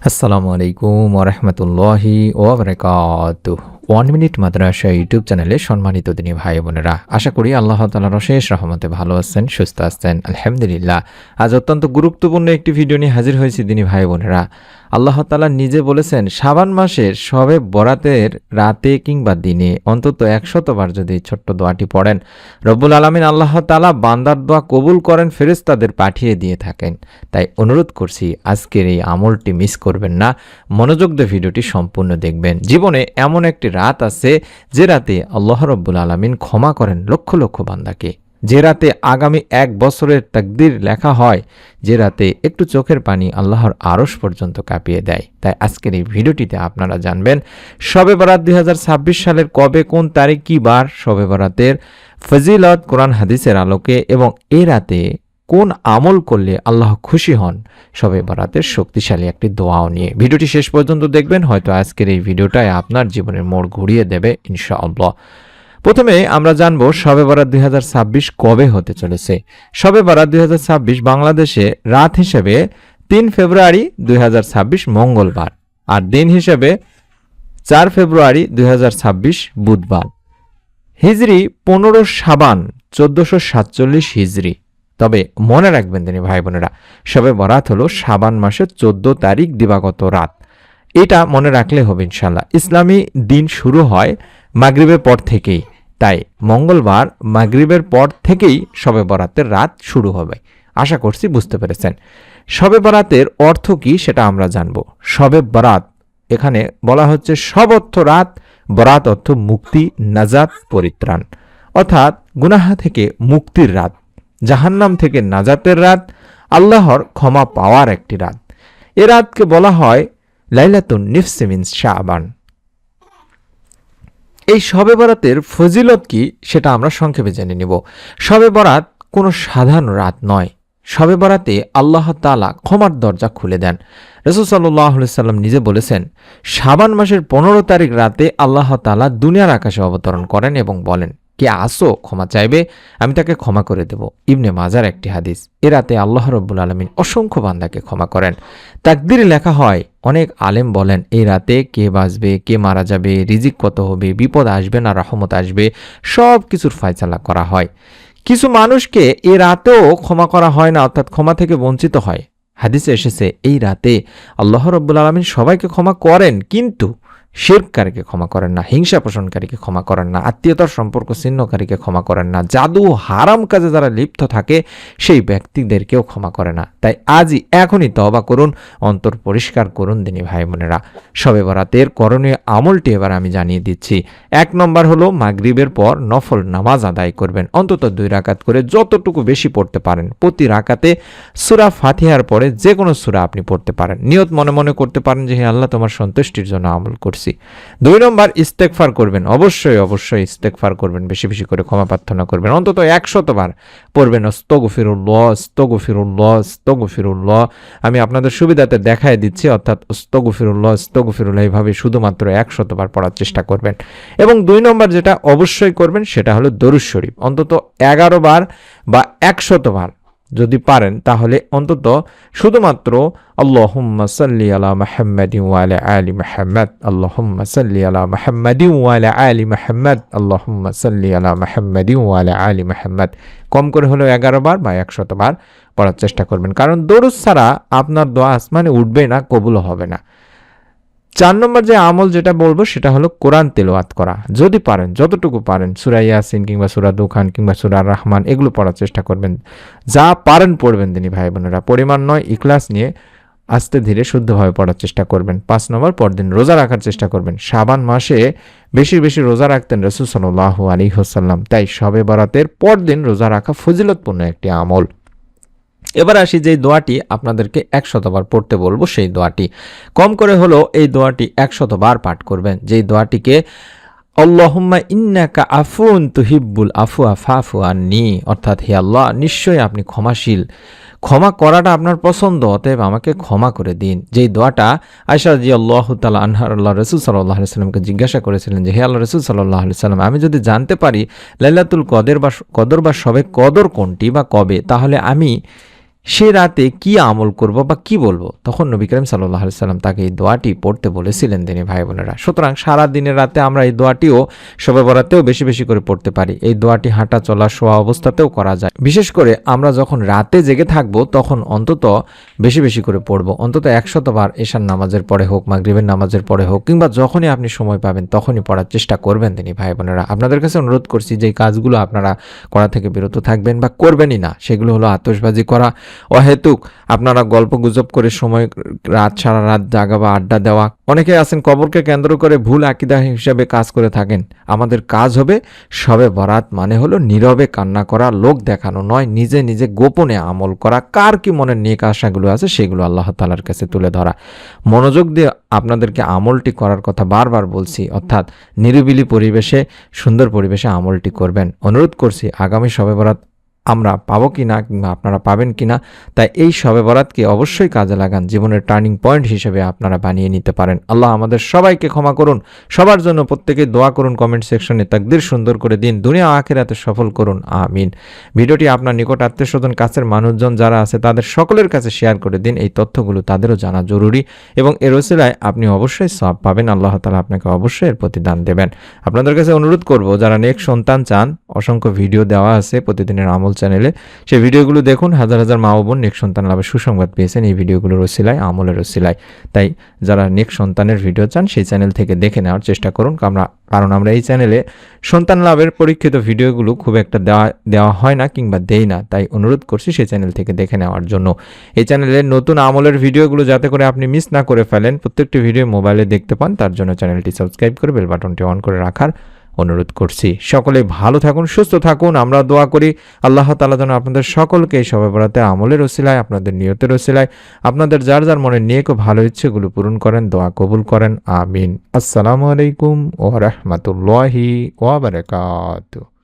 আসসালামু আলাইকুম ওরহমতুল্লাহি ওবরাকাতুহ। 1 মিনিট মাদ্রাসা ইউটিউব চ্যানেলে সম্মানিত দিনী ভাই বোনেরা, আশা করি আল্লাহ তাআলার অশেষ রহমতে ভালো আছেন, সুস্থ আছেন। আলহামদুলিল্লাহ। আজ অত্যন্ত গুরুত্বপূর্ণ একটি ভিডিও নিয়ে হাজির হয়েছি দিনী ভাই বোনেরা। আল্লাহ তাআলা নিজে বলেছেন, শাবান মাসের শবে বরাতের রাতে কিংবা দিনে অন্তত 100 বার যদি ছোট্ট দোয়াটি পড়েন, রব্বুল আলামিন আল্লাহ তাআলা বান্দার দোয়া কবুল করেন, ফেরেশতাদের পাঠিয়ে দিয়ে থাকেন। তাই অনুরোধ করছি, আজকের এই আমলটি মিস করবেন না, মনোযোগ দিয়ে ভিডিওটি সম্পূর্ণ দেখবেন। জীবনে এমন একটি রাত আছে যে রাতে আল্লাহ রব্বুল আলামিন ক্ষমা করেন লক্ষ লক্ষ বান্দাকে, যে রাতে আগামী 1 বছরের তাকদীর লেখা হয়, যে রাতে একটু চোখের পানি আল্লাহর আরশ পর্যন্ত কাঁপিয়ে দেয়। তাই আজকের এই ভিডিওটিতে আপনারা জানবেন শবে বরাত 2026 সালের কবে, কোন তারিখ, কি বার, শবে বরাতের ফজিলত কোরআন হাদিসের আলোকে, এবং এ রাতে কোন আমল করলে আল্লাহ খুশি হন, শবে বরাতের শক্তিশালী একটি দোয়াও নিয়ে। ভিডিওটি শেষ পর্যন্ত দেখবেন, হয়তো আজকের এই ভিডিওটাই আপনার জীবনের মোড় ঘুরিয়ে দেবে ইনশাআল্লাহ। প্রথমে আমরা জানবো শবে বরাত 2026 কবে হতে চলেছে। শবে বরাত 2026 বাংলাদেশে রাত হিসেবে 3 ফেব্রুয়ারি 2026 মঙ্গলবার, আর দিন হিসেবে 4 ফেব্রুয়ারি 2026 বুধবার। হিজরি 15 শাবান 1447 হিজরি। তবে মনে রাখবেন তিনি ভাই বোনেরা, শবে বরাত হলো শাবান মাসের 14 তারিখ দিবাগত রাত। এটা মনে রাখলে হবে ইনশাল্লাহ। ইসলামী দিন শুরু হয় মাগরিবের পর থেকেই, তাই মঙ্গলবার মাগরিবের পর থেকেই শবে বরাতের রাত শুরু হবে। আশা করছি বুঝতে পেরেছেন। শবে বরাতের অর্থ কি সেটা আমরা জানব। শবে বরাত এখানে বলা হচ্ছে সব অর্থ রাত, বরাত অর্থ মুক্তি, নাজাত, পরিত্রাণ, অর্থাৎ গুনাহ থেকে মুক্তির রাত, জাহান্নাম থেকে নাজাতের রাত, আল্লাহর ক্ষমা পাওয়ার একটি রাত। এ রাতকে বলা হয় লাইলাতুন নিসফি মিন শাবান। এই শবে বরাতের ফজিলত কি সেটা আমরা সংক্ষেপে জেনে নিব। শবে বরাত কোনো সাধারণ রাত নয়। শবে বরাতে আল্লাহ তাআলা ক্ষমার দরজা খুলে দেন। রাসূল সাল্লাল্লাহু আলাইহি সাল্লাম নিজে বলেছেন, শাবান মাসের 15 তারিখ রাতে আল্লাহ তাআলা দুনিয়ার আকাশে অবতরণ করেন এবং বলেন, কে আসো ক্ষমা চাইবে, আমি তাকে ক্ষমা করে দেব। ইবনে মাজার একটি হাদিস। এ রাতে আল্লাহ রব্বুল আলামিন অসংখ্য বান্দাকে ক্ষমা করেন। তাকদীরে লেখা হয়, অনেক আলেম বলেন এই রাতে কে বাঁচবে, কে মারা যাবে, রিজিক কত হবে, বিপদ আসবে না রহমত আসবে, সব কিছুর ফয়সালা করা হয়। কিছু মানুষকে এ রাতেও ক্ষমা করা হয় না, অর্থাৎ ক্ষমা থেকে বঞ্চিত হয়। হাদিসে এসেছে এই রাতে আল্লাহ রব্বুল আলামিন সবাইকে ক্ষমা করেন, কিন্তু শিরককারীকে ক্ষমা করেন না, হিংসা পোষণকারীকে ক্ষমা করেন না, আত্মীয়তার সম্পর্ক ছিন্নকারীকে ক্ষমা করেন না, জাদু হারাম কাজে যারা লিপ্ত থাকে সেই ব্যক্তিদেরকেও ক্ষমা করে না। তাই আজই এখনই তওবা করুন, অন্তর পরিষ্কার করুন দিনী ভাই বোনেরা। শবে বরাতের করণীয় আমলটি এবার আমি জানিয়ে দিচ্ছি। 1 নম্বর হলো মাগরিবের পর নফল নামাজ আদায় করবেন, অন্তত 2 রাকাত করে, যতটুকু বেশি পড়তে পারেন। প্রতি রাকাতে সূরা ফাতিহার পরে যে কোনো সূরা আপনি পড়তে পারেন। নিয়ত মনে মনে করতে পারেন যে হে আল্লাহ, তোমার সন্তুষ্টির জন্য আমল করছি। 2 নম্বর ইস্তেগফার করবেন, অবশ্যই ইস্তেগফার করবেন, বেশি বেশি করে ক্ষমা প্রার্থনা করবেন, অন্তত 100 বার পড়বেন আস্তাগফিরুল্লাহ আস্তাগফিরুল্লাহ আস্তাগফিরুল্লাহ। আমি আপনাদের সুবিধাতে দেখায় দিচ্ছি, অর্থাৎ আস্তাগফিরুল্লাহ আস্তাগফিরুল্লাহ এইভাবে শুধুমাত্র 100 বার পড়ার চেষ্টা করবেন। এবং 2 নম্বর যেটা অবশ্যই করবেন সেটা হলো দরুদ শরীফ, অন্তত 11 বার বা 100 বার যদি পারেন, তাহলে অন্তত শুধুমাত্র আল্লাহুম্মা সাল্লি আলা মুহাম্মাদিন ওয়া আলা আলি মুহাম্মাদ, আল্লাহুম্মা সাল্লি আলা মুহাম্মাদিন ওয়া আলা আলি মুহাম্মাদ, আল্লাহুম্মা সাল্লি আলা মুহাম্মাদিন ওয়া আলা আলি মুহাম্মাদ, কম করে হলো 11 বার বা 100 বার পড়ার চেষ্টা করবেন। কারণ দরুদ ছাড়া আপনার দোয়া আসমানে উঠবে না, কবুল হবে না। 4 নম্বর যে আমল যেটা বলবো সেটা হলো কোরআন তেলাওয়াত করা। যদি পারেন, যতটুকু পারেন, সূরা ইয়াসিন কিংবা সূরা দুখান কিংবা সূরা আর রহমান এগুলো পড়ার চেষ্টা করবেন। যা পারেন পড়বেন দিনী ভাই বোনেরা, পরিমাণ নয়, ইখলাস নিয়ে আস্তে ধীরে শুদ্ধভাবে পড়ার চেষ্টা করবেন। 5 নম্বর, পরদিন রোজা রাখার চেষ্টা করবেন। শাবান মাসে বেশি বেশি রোজা রাখতেন রাসূল সাল্লাল্লাহু আলাইহি ওয়াসাল্লাম, তাই শবে বরাতের পরদিন রোজা রাখা ফজিলতপূর্ণ একটি আমল। এবার আসি যে দোয়াটি আপনাদেরকে 100 বার পড়তে বলবো, সেই দোয়াটি কম করে হলো এই দোয়াটি 100 বার পাঠ করবেন। যেই দোয়াটিকে আল্লাহুম্মা ইন্নাকা আফুন তুহিব্বুল আফওয়া ফাফু আন্নি, অর্থাৎ হে আল্লাহ, নিশ্চয়ই আপনি ক্ষমাশীল, ক্ষমা করাটা আপনার পছন্দ, অতএব আমাকে ক্ষমা করে দিন। যেই দোয়াটা আয়েশা রাদিয়াল্লাহু তাআলা আনহা আল্লাহ রাসূল সাল্লাল্লাহু আলাইহি সাল্লামকে জিজ্ঞাসা করেছিলেন যে হে আল্লাহ রাসূল সাল্লাল্লাহু আলাইহি সাল্লাম, আমি যদি জানতে পারি লাইলাতুল কদর বা শবে কদর কোনটি বা কবে, তাহলে আমি সে রাতে কি আমল করব বা কি বলবো, তখন নবী করিম সাল্লাল্লাহু আলাইহি সাল্লাম তাকে এই দোয়াটি পড়তে বলেছিলেন দিনী ভাই বোনেরা। সুতরাং সারা দিনের রাতে আমরা এই দোয়াটিও শবে বরাতেও বেশি বেশি করে পড়তে পারি। এই দোয়াটি হাঁটা চলা শোয়া অবস্থাতেও করা যায়। বিশেষ করে আমরা যখন রাতে জেগে থাকবো তখন অন্তত বেশি বেশি করে পড়বো, অন্তত 100 বার এশার নামাজের পরে হোক, মাগরিবের নামাজের পরে হোক, কিংবা যখনই আপনি সময় পাবেন তখনই পড়ার চেষ্টা করবেন দিনী ভাই বোনেরা। আপনাদের কাছে অনুরোধ করছি যে কাজগুলো আপনারা করা থেকে বিরত থাকবেন বা করবেনই না, সেগুলো হলো আতশবাজি করা, অহেতুক আপনারা গল্প গুজব করে সময় সারা রাত জাগা বা আড্ডা দেওয়া। অনেকে আছেন কবরকে কেন্দ্র করে ভুল আকীদা হিসেবে কাজ করে থাকেন। আমাদের কাজ হবে শবে বরাত মানে হলো নীরবে কান্না করা, লোক দেখানো নয়, নিজে নিজে গোপনে আমল করা, কার কি মনের নেক আশাগুলো আছে সেগুলো আল্লাহ তাআলার কাছে তুলে ধরা। মনোযোগ দিয়ে আপনাদেরকে আমলটি করার কথা বারবার বলছি, অর্থাৎ নিরিবিলি পরিবেশে, সুন্দর পরিবেশে আমলটি করবেন। অনুরোধ করছি আগামী শবে বরাত আমরা পাবো কিনা কিংবা আপনারা পাবেন কিনা, তাই এই শবে বরাতকে অবশ্যই কাজে লাগান, জীবনের টার্নিং পয়েন্ট হিসেবে আপনারা বানিয়ে নিতে পারেন। আল্লাহ আমাদের সবাইকে ক্ষমা করুন, সবার জন্য প্রত্যেকে দোয়া করুন, কমেন্ট সেকশনে তাকদীর সুন্দর করে দিন, দুনিয়া আখিরাতে সফল করুন, আমিন। ভিডিওটি আপনার নিকট আত্মীয়স্বজন কাছের মানুষজন যারা আছে তাদের সকলের কাছে শেয়ার করে দিন, এই তথ্যগুলো তাদেরও জানা জরুরি এবং এর ওসিলায় আপনি অবশ্যই সওয়াব পাবেন, আল্লাহ তাআলা আপনাকে অবশ্যই এর প্রতিদান দেবেন। আপনাদের কাছে অনুরোধ করব যারা নেক সন্তান চান, অসংখ্য ভিডিও দেওয়া আছে প্রতিদিনের আমল চ্যানেলে, সেই ভিডিওগুলো দেখুন। হাজার হাজার মা ও বোন নেক সন্তান লাভের সুসংবাদ পেয়েছেন এই ভিডিওগুলোর ওসিলায়, আমলের ওসিলায়। তাই যারা নেক সন্তানের ভিডিও চান সেই চ্যানেল থেকে দেখে নেওয়ার চেষ্টা করুন, কারণ আমরা এই চ্যানেলে সন্তান লাভের পরীক্ষিত ভিডিওগুলো খুব একটা দেওয়া হয় না কিংবা দেই না, তাই অনুরোধ করছি সেই চ্যানেল থেকে দেখে নেওয়ার জন্য। এই চ্যানেলের নতুন আমলের ভিডিওগুলো যাতে করে আপনি মিস না করে ফেলেন, প্রত্যেকটি ভিডিও মোবাইলে দেখতে পান, তার জন্য চ্যানেলটি সাবস্ক্রাইব করে বেল বাটনটি অন করে রাখার অনুরোধ করছি। সকলে ভালো থাকুন, সুস্থ থাকুন। আমরা দোয়া করি আল্লাহ তাআলা যেন আপনাদের সকলকে এই শবে বরাতে আমলের ওসিলায়, আপনাদের নিয়তের ওসিলায়, আপনাদের যার যার মনে নেক ও ভালো ইচ্ছেগুলো পূরণ করেন, দোয়া কবুল করেন, আমিন। আসসালামু আলাইকুম ওয়া রাহমাতুল্লাহি ওয়া বারাকাতুহু।